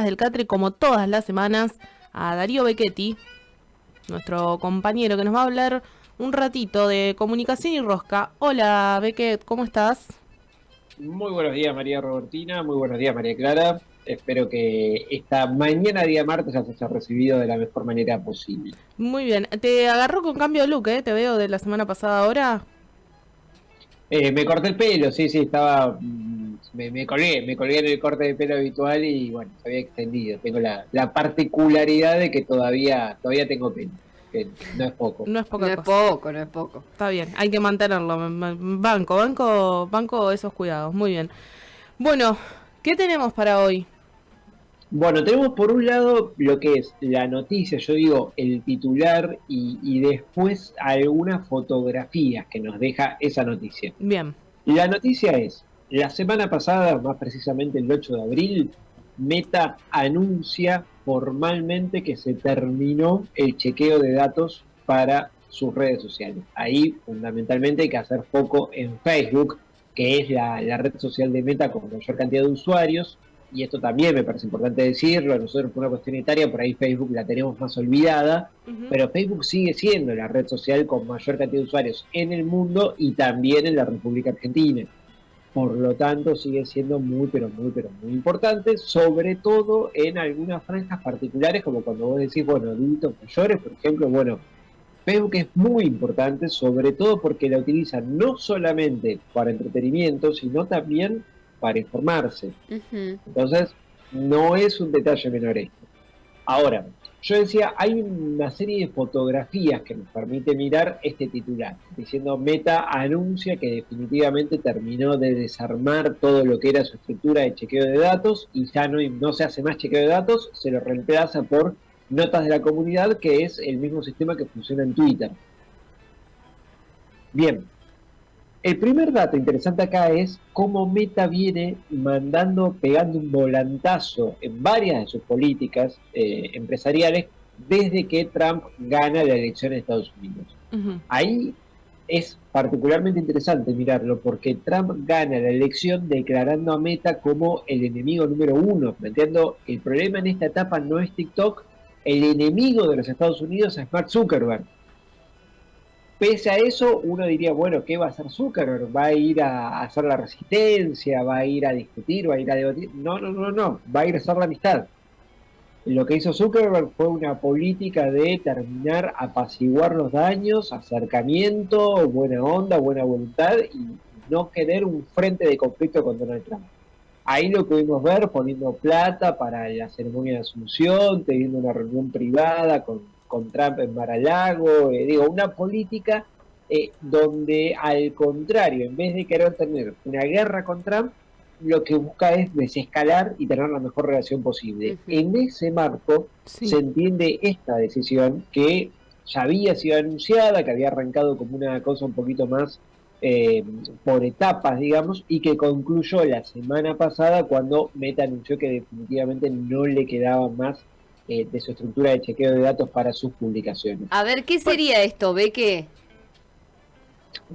del Catre, como todas las semanas, a Darío Becchetti, nuestro compañero que nos va a hablar un ratito de comunicación y rosca. Hola, Beckett, ¿cómo estás? Muy buenos días, María Robertina. Muy buenos días, María Clara. Espero que esta mañana, día martes, ya se haya recibido de la mejor manera posible. Muy bien, te agarró con cambio de look, ¿eh? Te veo de la semana pasada ahora. Me corté el pelo, sí, sí, estaba. Me colgué en el corte de pelo habitual y bueno, se había extendido. Tengo la particularidad de que todavía tengo pelo, que no es poco. No es No poca es cosa. poco, no es poco. Está bien, hay que mantenerlo. Banco esos cuidados. Muy bien. Bueno, ¿qué tenemos para hoy? Bueno, tenemos por un lado lo que es la noticia, yo digo el titular y después algunas fotografías que nos deja esa noticia. Bien. La noticia es, la semana pasada, más precisamente el 8 de abril, Meta anuncia formalmente que se terminó el chequeo de datos para sus redes sociales. Ahí fundamentalmente hay que hacer foco en Facebook, que es la red social de Meta con mayor cantidad de usuarios, y esto también me parece importante decirlo, nosotros por una cuestión etaria, por ahí Facebook la tenemos más olvidada, Ujú. pero Facebook sigue siendo la red social con mayor cantidad de usuarios en el mundo y también en la República Argentina. Por lo tanto, sigue siendo muy, pero muy importante, sobre todo en algunas franjas particulares, como cuando vos decís, bueno, adultos mayores, por ejemplo, bueno, Facebook es muy importante, sobre todo porque la utilizan no solamente para entretenimiento, sino también para informarse. Ujú. Entonces, no es un detalle menor esto. Ahora, yo decía, hay una serie de fotografías que nos permite mirar este titular, diciendo Meta anuncia que definitivamente terminó de desarmar todo lo que era su estructura de chequeo de datos y ya no se hace más chequeo de datos, se lo reemplaza por notas de la comunidad, que es el mismo sistema que funciona en Twitter. Bien, el primer dato interesante acá es cómo Meta viene pegando un volantazo en varias de sus políticas empresariales desde que Trump gana la elección en Estados Unidos. Ujú. Ahí es particularmente interesante mirarlo porque Trump gana la elección declarando a Meta como el enemigo número uno, planteando el problema en esta etapa no es TikTok, el enemigo de los Estados Unidos es Mark Zuckerberg. Pese a eso, uno diría, bueno, ¿qué va a hacer Zuckerberg? ¿Va a ir a hacer la resistencia? ¿Va a ir a discutir? ¿Va a ir a debatir? No, no, no, no, va a ir a hacer la amistad. Lo que hizo Zuckerberg fue una política de terminar, apaciguar los daños, acercamiento, buena onda, buena voluntad y no querer un frente de conflicto con Donald Trump. Ahí lo pudimos ver poniendo plata para la ceremonia de Asunción, teniendo una reunión privada con Trump en Mar-a-Lago, digo, una política donde al contrario, en vez de querer tener una guerra con Trump, lo que busca es desescalar y tener la mejor relación posible. Ujú. En ese marco se Sí. entiende esta decisión que ya había sido anunciada, que había arrancado como una cosa un poquito más eh, por etapas, digamos, y que concluyó la semana pasada cuando Meta anunció que definitivamente no le quedaba más de su estructura de chequeo de datos para sus publicaciones. A ver, ¿qué Bueno, sería esto, Beque?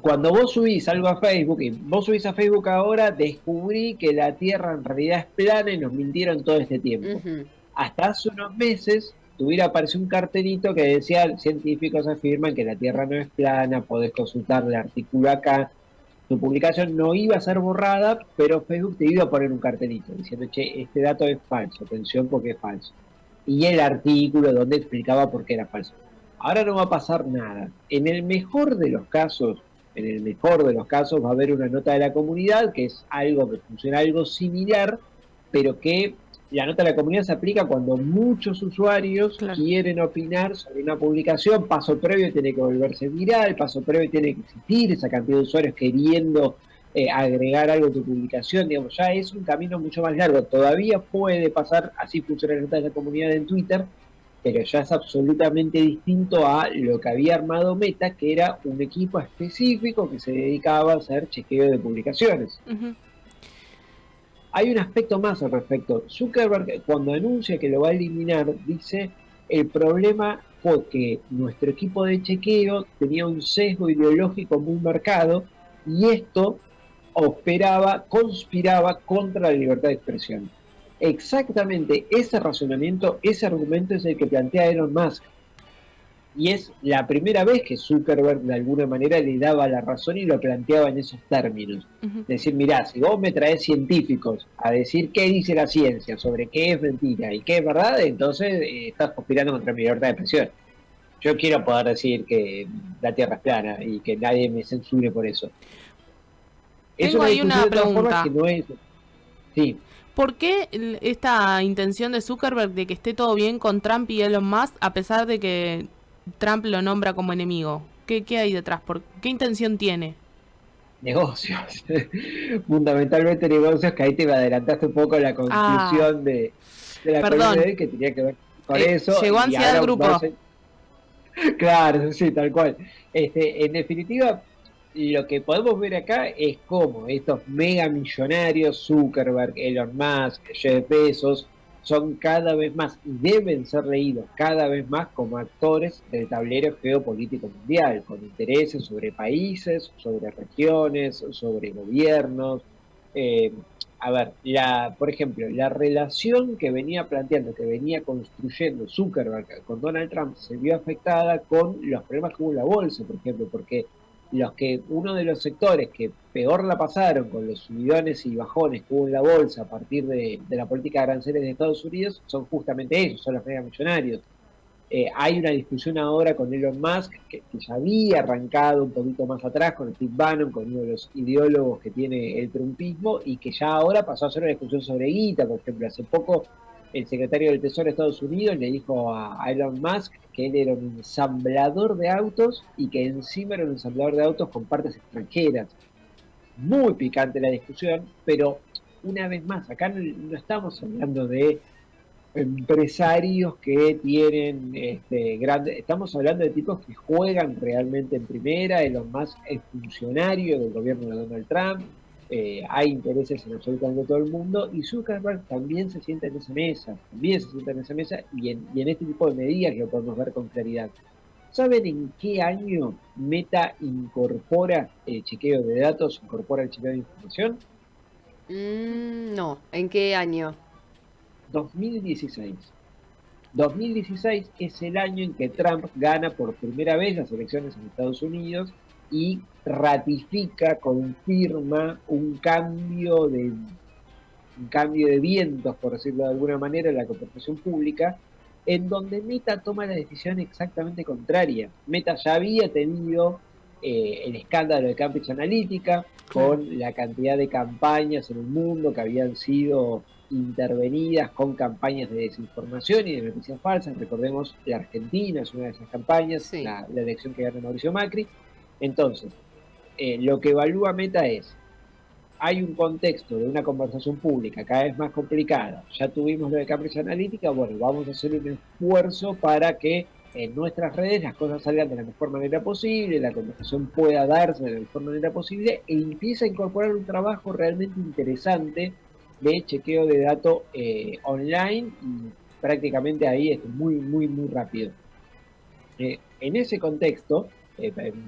Cuando vos subís algo a Facebook, y vos subís a Facebook ahora, descubrí que la Tierra en realidad es plana y nos mintieron todo este tiempo. Ujú. Hasta hace unos meses tuviera apareció un cartelito que decía científicos afirman que la Tierra no es plana, podés consultar el artículo acá. Tu publicación no iba a ser borrada, pero Facebook te iba a poner un cartelito diciendo, che, este dato es falso, atención porque es falso. Y el artículo donde explicaba por qué era falso. Ahora no va a pasar nada. En el mejor de los casos va a haber una nota de la comunidad, que es algo que funciona algo similar, pero que la nota de la comunidad se aplica cuando muchos usuarios claro. quieren opinar sobre una publicación, paso previo tiene que volverse viral, paso previo tiene que existir esa cantidad de usuarios queriendo agregar algo a tu publicación, digamos, ya es un camino mucho más largo. Todavía puede pasar, así funciona la nota de la comunidad en Twitter, pero ya es absolutamente distinto a lo que había armado Meta, que era un equipo específico que se dedicaba a hacer chequeo de publicaciones. Ujú. Hay un aspecto más al respecto. Zuckerberg, cuando anuncia que lo va a eliminar, dice, el problema fue que nuestro equipo de chequeo tenía un sesgo ideológico muy marcado y esto conspiraba contra la libertad de expresión. Exactamente ese razonamiento, ese argumento es el que plantea Elon Musk. Y es la primera vez que Zuckerberg de alguna manera le daba la razón y lo planteaba en esos términos. Ujú. Decir, mirá, si vos me traes científicos a decir qué dice la ciencia sobre qué es mentira y qué es verdad, entonces estás conspirando contra mi libertad de expresión. Yo quiero poder decir que la Tierra es plana y que nadie me censure por eso. Es Tengo una ahí discusión una de todas formas que pregunta. no es... Sí, ¿Por qué esta intención de Zuckerberg de que esté todo bien con Trump y Elon Musk a pesar de que Trump lo nombra como enemigo? ¿Qué hay detrás? ¿Qué intención tiene? negocios. Fundamentalmente negocios, que ahí te me adelantaste un poco la Ah, conclusión de la columna de perdón. él, que tenía que ver con eso, Llegó y ansiedad al ahora grupo. vamos a... Claro, sí, tal cual. En definitiva, lo que podemos ver acá es cómo estos mega millonarios, Zuckerberg, Elon Musk, Jeff Bezos, son cada vez más y deben ser leídos cada vez más como actores del tablero geopolítico mundial, con intereses sobre países, sobre regiones, sobre gobiernos. Eh, a ver, por ejemplo, la relación que venía planteando, que venía construyendo Zuckerberg con Donald Trump se vio afectada con los problemas que hubo en la bolsa, por ejemplo, porque uno de los sectores que peor la pasaron con los subidones y bajones que hubo en la bolsa a partir de la política de aranceles de Estados Unidos son justamente ellos, son los mega millonarios. Hay una discusión ahora con Elon Musk que ya había arrancado un poquito más atrás con Steve Bannon, con uno de los ideólogos que tiene el trumpismo, y que ya ahora pasó a ser una discusión sobre guita. Por ejemplo, hace poco el secretario del Tesoro de Estados Unidos le dijo a Elon Musk que él era un ensamblador de autos y que encima era un ensamblador de autos con partes extranjeras. Muy picante la discusión, pero una vez más, acá no estamos hablando de empresarios que tienen grandes, estamos hablando de tipos que juegan realmente en primera. Elon Musk es funcionario del gobierno de Donald Trump, hay intereses en absolutamente todo el mundo, y Zuckerberg también se sienta en esa mesa, también se sienta en esa mesa, y en este tipo de medidas lo podemos ver con claridad. ¿Saben en qué año Meta incorpora el chequeo de datos, incorpora el chequeo de información? No, ¿en qué año? 2016. 2016 es el año en que Trump gana por primera vez las elecciones en Estados Unidos y ratifica, confirma un cambio de vientos, por decirlo de alguna manera, en la conversación pública, en donde Meta toma la decisión exactamente contraria. Meta ya había tenido el escándalo de Cambridge Analytica, Claro. con la cantidad de campañas en el mundo que habían sido intervenidas con campañas de desinformación y de noticias falsas. Recordemos, la Argentina es una de esas campañas, Sí, la elección que gana Mauricio Macri. Entonces, lo que evalúa Meta es, hay un contexto de una conversación pública cada vez más complicada. Ya tuvimos lo de Cambridge Analytica, bueno, vamos a hacer un esfuerzo para que en nuestras redes las cosas salgan de la mejor manera posible, la conversación pueda darse de la mejor manera posible, e empieza a incorporar un trabajo realmente interesante de chequeo de datos online, y prácticamente ahí es muy, muy, muy rápido. En ese contexto,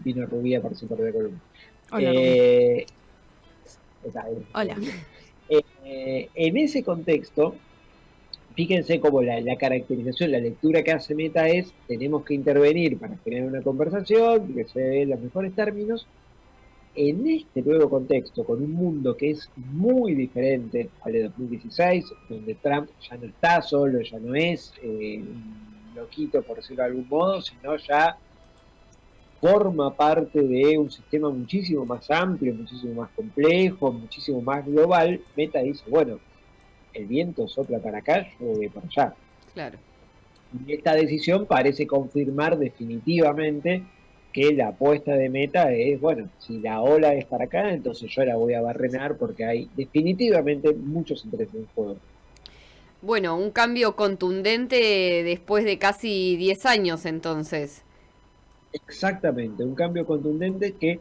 vino Rubí a participar de la columna. Hola, Rubí. Eh, Hola. en ese contexto, fíjense cómo la caracterización, la lectura que hace Meta es: tenemos que intervenir para generar una conversación que se dé en los mejores términos. En este nuevo contexto, con un mundo que es muy diferente al de 2016, donde Trump ya no está solo, ya no es un loquito, por decirlo de algún modo, sino ya forma parte de un sistema muchísimo más amplio, muchísimo más complejo, muchísimo más global. Meta dice, bueno, el viento sopla para acá, yo voy para allá. claro. Y esta decisión parece confirmar definitivamente que la apuesta de Meta es, bueno, si la ola es para acá, entonces yo la voy a barrenar, porque hay definitivamente muchos intereses en juego. Bueno, un cambio contundente después de casi 10 años entonces. Exactamente, un cambio contundente que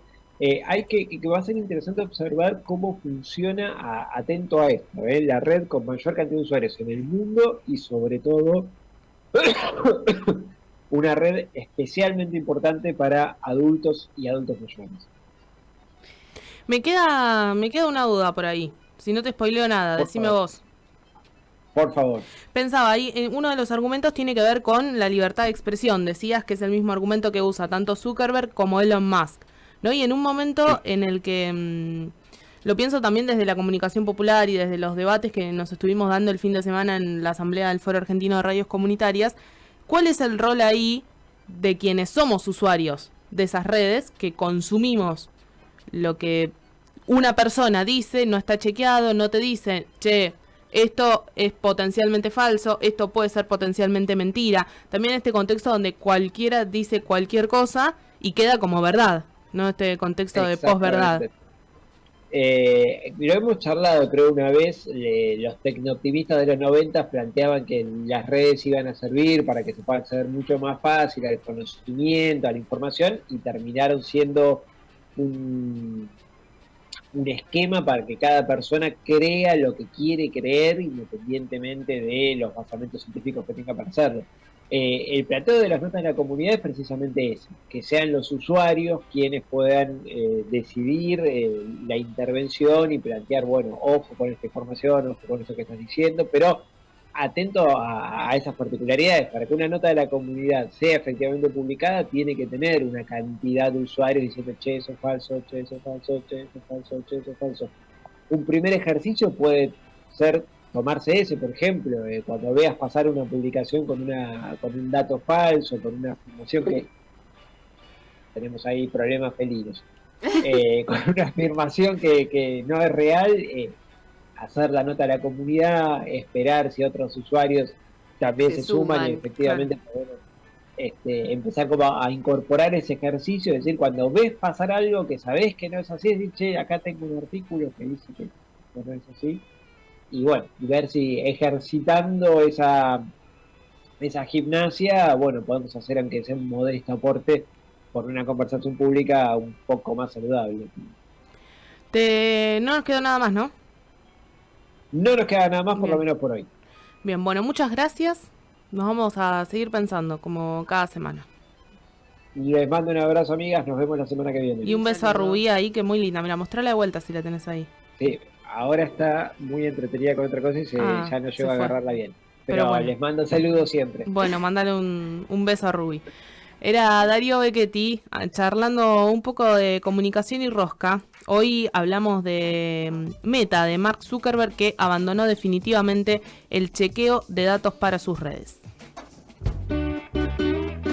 va a ser interesante observar cómo funciona, atento a esto, la red con mayor cantidad de usuarios en el mundo, y sobre todo una red especialmente importante para adultos y adultos mayores. Me queda una duda por ahí. Si no te spoileo nada, Por decime favor. vos. Por favor. Pensaba ahí, uno de los argumentos tiene que ver con la libertad de expresión. Decías que es el mismo argumento que usa tanto Zuckerberg como Elon Musk, ¿no? Y en un momento en el que lo pienso también desde la comunicación popular y desde los debates que nos estuvimos dando el fin de semana en la Asamblea del Foro Argentino de Radios Comunitarias, ¿cuál es el rol ahí de quienes somos usuarios de esas redes, que consumimos lo que una persona dice, no está chequeado, no te dice, che, esto es potencialmente falso, esto puede ser potencialmente mentira? También este contexto donde cualquiera dice cualquier cosa y queda como verdad, ¿no? Este contexto de posverdad. Lo hemos charlado, creo, una vez. Los tecnooptimistas de los 90 planteaban que las redes iban a servir para que se pueda acceder mucho más fácil al conocimiento, a la información, y terminaron siendo un esquema para que cada persona crea lo que quiere creer, independientemente de los basamentos científicos que tenga para hacerlo. El planteo de las notas de la comunidad es precisamente eso, que sean los usuarios quienes puedan decidir la intervención y plantear, bueno, ojo con esta información, ojo con eso que estás diciendo, pero atento a esas particularidades. Para que una nota de la comunidad sea efectivamente publicada, tiene que tener una cantidad de usuarios diciendo, che, eso es falso, che, eso es falso, che, eso es falso, che, eso es falso. Un primer ejercicio puede ser tomarse ese, por ejemplo, cuando veas pasar una publicación con un dato falso, con una afirmación que tenemos ahí problemas felinos, con una afirmación que no es real, hacer la nota a la comunidad, esperar si otros usuarios también se suman y efectivamente podemos empezar como a incorporar ese ejercicio, es decir, cuando ves pasar algo que sabés que no es así, decir, che, acá tengo un artículo que dice que no es así, y bueno, ver si ejercitando esa gimnasia, bueno, podemos hacer, aunque sea un modesto aporte, por una conversación pública un poco más saludable. No nos quedó nada más, ¿no? No nos queda nada más, por lo menos por hoy. Bien, bueno, muchas gracias. Nos vamos a seguir pensando, como cada semana. Les mando un abrazo, amigas. Nos vemos la semana que viene. Y un beso a Rubí ahí, que muy linda. Mira, mostrala de vuelta si la tenés ahí. Sí, ahora está muy entretenida con otra cosa y ya no llego a agarrarla bien. Pero bueno, les mando saludos siempre. Bueno, mandale un beso a Rubí. Era Darío Becchetti charlando un poco de comunicación y rosca. Hoy hablamos de Meta, de Mark Zuckerberg, que abandonó definitivamente el chequeo de datos para sus redes.